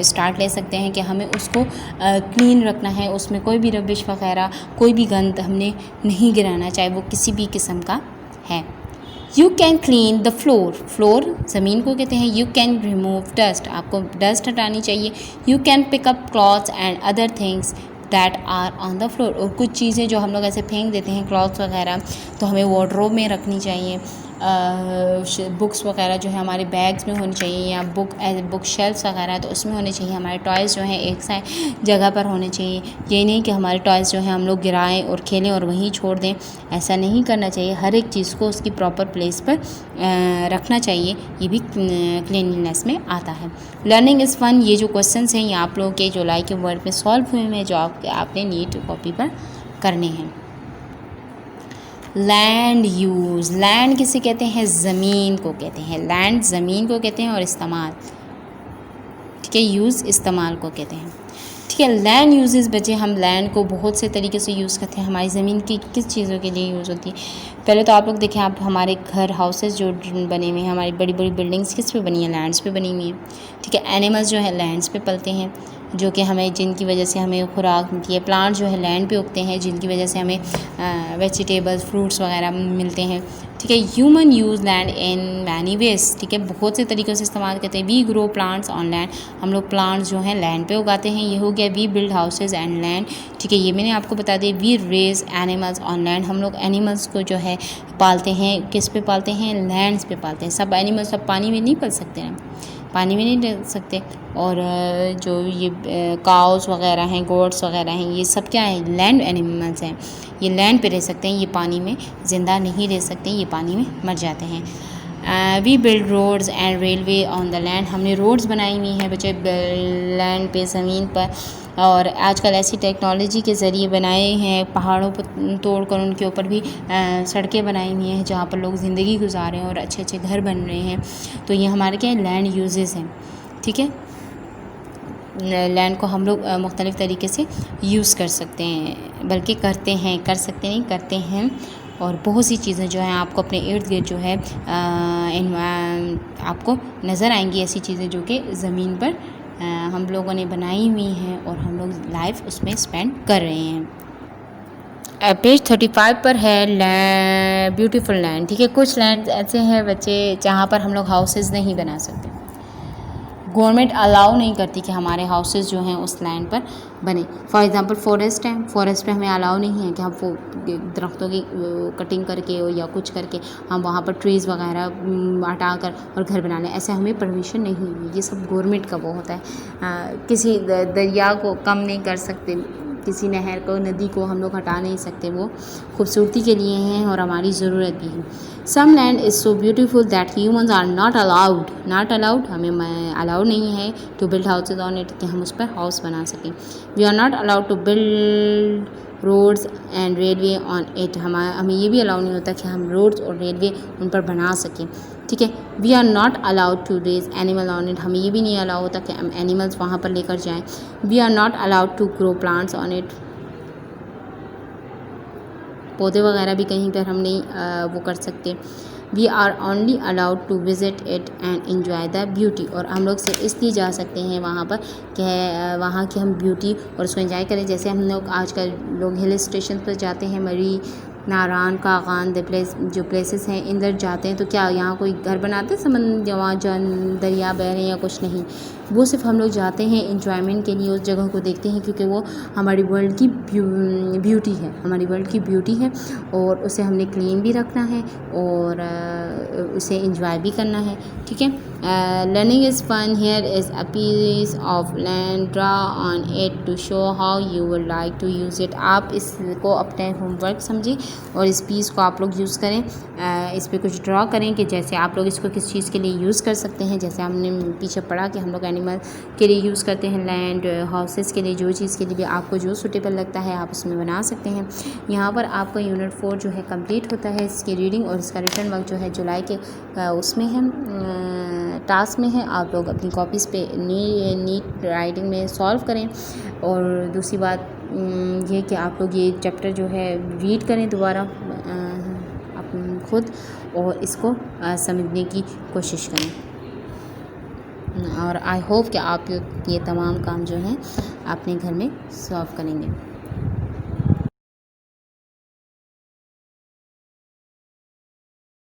स्टार्ट ले सकते हैं कि हमें उसको क्लीन रखना है, उसमें कोई भी रबिश वगैरह, कोई भी गंद हमने नहीं गिराना, चाहे वो किसी भी किस्म का है। You can clean the floor. Floor ज़मीन को कहते हैं। यू कैन रिमूव डस्ट, आपको डस्ट हटानी चाहिए। You can pick up clothes and other things that are on the floor. और कुछ चीज़ें जो हम लोग ऐसे फेंक देते हैं, क्लॉथ्स वगैरह, तो हमें वार्डरोब में रखनी चाहिए। बुक्स वगैरह जो है हमारे बैग्स में होनी चाहिए, या बुक शेल्फ्स वगैरह तो उसमें होने चाहिए। हमारे टॉयज़ जो हैं एक साइड जगह पर होने चाहिए। ये नहीं कि हमारे टॉयज़ जो हैं हम लोग गिराएं और खेलें और वहीं छोड़ दें, ऐसा नहीं करना चाहिए। हर एक चीज़ को उसकी प्रॉपर प्लेस पर रखना चाहिए, ये भी क्लीनलीनेस में आता है। Learning is fun. ये जो क्वेश्चंस हैं ये आप लोगों के जो लाइक वर्ड में सॉल्व हुए हैं, जो आपने नीट कॉपी पर करने हैं। Land use. लैंड किसे कहते हैं? ज़मीन को कहते हैं। लैंड ज़मीन को कहते हैं और इस्तेमाल, ठीक है, यूज़ इस्तेमाल को कहते हैं। ठीक है, लैंड यूजेस बच्चे, हम लैंड को बहुत से तरीके से यूज़ करते हैं। हमारी ज़मीन की किस चीज़ों के लिए यूज़ होती है? पहले तो आप लोग देखें, आप हमारे घर हाउसेस जो बने हुए हैं, हमारी बड़ी बड़ी बिल्डिंग्स किस पे बनी है? लैंड्स पे बनी हुई हैं। ठीक है, एनिमल्स जो है लैंड्स पे पलते हैं, जो कि हमें, जिनकी वजह से हमें खुराक मिलती है। प्लांट जो है लैंड पे उगते हैं, जिनकी वजह से हमें वेजिटेबल्स, फ्रूट्स वगैरह मिलते हैं। ठीक है, human use land in many ways. ठीक है, बहुत से तरीक़ों से इस्तेमाल करते हैं। We grow plants on land. हम लोग प्लांट्स जो हैं लैंड पे उगाते हैं। ये हो गया। We build houses and land. ठीक है, ये मैंने आपको बता दिया। We raise animals on land. हम लोग एनिमल्स को जो है पालते हैं, किस पे पालते हैं? लैंड्स पे पालते हैं। सब एनिमल्स सब पानी में नहीं पल सकते हैं, पानी में नहीं रह सकते। और जो ये काउस वगैरह हैं, गोट्स वगैरह हैं, ये सब क्या है? लैंड एनिमल्स हैं। ये लैंड पे रह सकते हैं, ये पानी में ज़िंदा नहीं रह सकते, ये पानी में मर जाते हैं। We build roads and railway on the land. हमने रोड्स बनाई हुई हैं बच्चे लैंड पे, ज़मीन पर। और आजकल ऐसी टेक्नोलॉजी के ज़रिए बनाए हैं, पहाड़ों पर तोड़कर उनके ऊपर भी सड़कें बनाई हुई हैं, जहाँ पर लोग ज़िंदगी गुजार रहे हैं और अच्छे अच्छे घर बन रहे हैं। तो ये हमारे क्या है? लैंड यूजेस हैं। ठीक है, लैंड को हम लोग मुख्तलिफ़ तरीके से यूज़ कर सकते हैं, बल्कि करते हैं, कर सकते नहीं, करते हैं। और बहुत सी चीज़ें जो हैं आपको अपने इर्द गिर्द जो है आपको नज़र आएंगी, ऐसी चीज़ें जो कि ज़मीन पर हम लोगों ने बनाई हुई हैं और हम लोग लाइफ उसमें स्पेंड कर रहे हैं। पेज 35 पर है ब्यूटीफुल लैंड। ठीक है, कुछ लैंड ऐसे हैं बच्चे जहाँ पर हम लोग हाउसेस नहीं बना सकते। गवर्नमेंट अलाउ नहीं करती कि हमारे हाउसेस जो हैं उस लैंड पर बने। फॉर एग्ज़ाम्पल फॉरेस्ट है, फॉरेस्ट पे हमें अलाउ नहीं है कि हम वो दरख्तों की कटिंग करके या कुछ करके हम वहाँ पर ट्रीज़ वगैरह हटा कर और घर बना लें, ऐसे हमें परमिशन नहीं हुई। ये सब गवर्नमेंट का वो होता है। किसी दरिया को कम नहीं कर सकते, किसी नहर को, नदी को हम लोग हटा नहीं सकते, वो खूबसूरती के लिए हैं और हमारी ज़रूरत भी है। Some land is so beautiful that humans are not allowed, हमें अलाउड नहीं है to build houses on it, कि हम उस पर हाउस बना सकें। We are not allowed to build roads and railway on it. हमें ये भी अलाउ नहीं होता कि हम रोड्स और रेलवे उन पर बना सकें। ठीक है, we are not allowed to raise animal on it. हमें ये भी नहीं अलाउ होता कि हम एनिमल्स वहाँ पर लेकर जाएं। We are not allowed to grow plants on it. पौधे वगैरह भी कहीं पर हम नहीं वो कर सकते। We are only allowed to visit it and enjoy the beauty. और हम लोग सिर्फ इसलिए जा सकते हैं वहाँ पर कि वहाँ की हम ब्यूटी और उसको एंजॉय करें। जैसे हम लोग आजकल लोग हिल स्टेशन पर जाते हैं, मरी, नारान, कागान, जो प्लेसेस हैं, इंदर जाते हैं, तो क्या यहाँ कोई घर बनाते हैं समंदर वहाँ दरिया बह रहे हैं या कुछ नहीं। वो सिर्फ हम लोग जाते हैं इंजॉयमेंट के लिए, उस जगह को देखते हैं, क्योंकि वो हमारी वर्ल्ड की ब्यूटी है, हमारी वर्ल्ड की ब्यूटी है। और उसे हमने क्लीन भी रखना है और उसे इंजॉय भी करना है, ठीक है। Learning is fun, here is a piece of land, draw on it to show how you would like to use it. आप इसको अपने होमवर्क समझें और इस पीस को आप लोग यूज़ करें, इस पर कुछ ड्रा करें कि जैसे आप लोग इसको किस चीज़ के लिए यूज़ कर सकते हैं। जैसे हमने पीछे पढ़ा कि हम लोग एनिमल के लिए यूज़ करते हैं, लैंड, हाउसेस के लिए, जो चीज़ के लिए भी आपको जो सूटेबल लगता है आप उसमें बना सकते हैं। यहाँ पर आपका यूनिट 4 जो है कंप्लीट होता है। इसकी रीडिंग और इसका रिटर्न वर्क जो है जुलाई के उसमें है, टास्क में है। आप लोग अपनी कॉपीज़ पे नीट राइटिंग में सॉल्व करें। और दूसरी बात ये कि आप लोग ये चैप्टर जो है रीड करें दोबारा खुद, और इसको समझने की कोशिश करें। और आई होप कि आप ये तमाम काम जो हैं अपने घर में सॉल्व करेंगे।